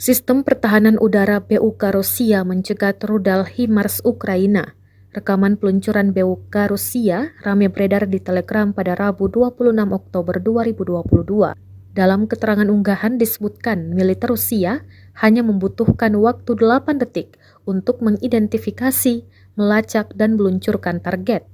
Sistem pertahanan udara BUK Rusia mencegat rudal HIMARS Ukraina. Rekaman peluncuran BUK Rusia ramai beredar di Telegram pada Rabu 26 Oktober 2022. Dalam keterangan unggahan disebutkan militer Rusia hanya membutuhkan waktu 8 detik untuk mengidentifikasi, melacak, dan meluncurkan target.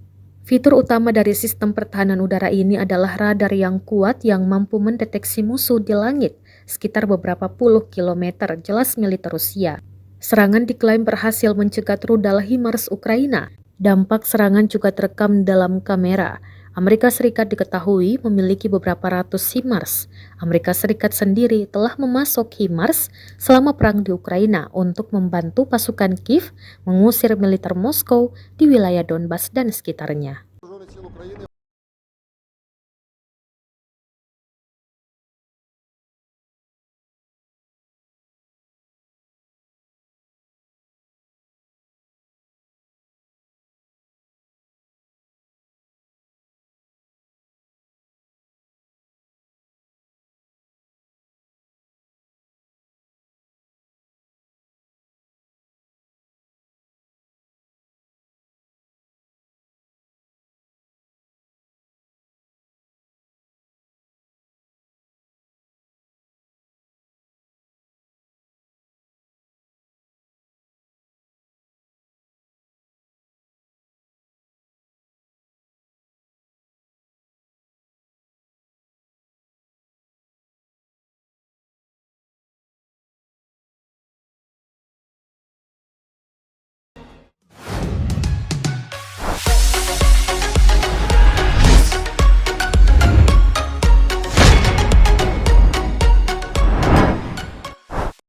Fitur utama dari sistem pertahanan udara ini adalah radar yang kuat yang mampu mendeteksi musuh di langit sekitar beberapa puluh kilometer, jelas militer Rusia. Serangan diklaim berhasil mencegat rudal HIMARS Ukraina. Dampak serangan juga terekam dalam kamera. Amerika Serikat diketahui memiliki beberapa ratus HIMARS. Amerika Serikat sendiri telah memasok HIMARS selama perang di Ukraina untuk membantu pasukan Kiev mengusir militer Moskow di wilayah Donbas dan sekitarnya.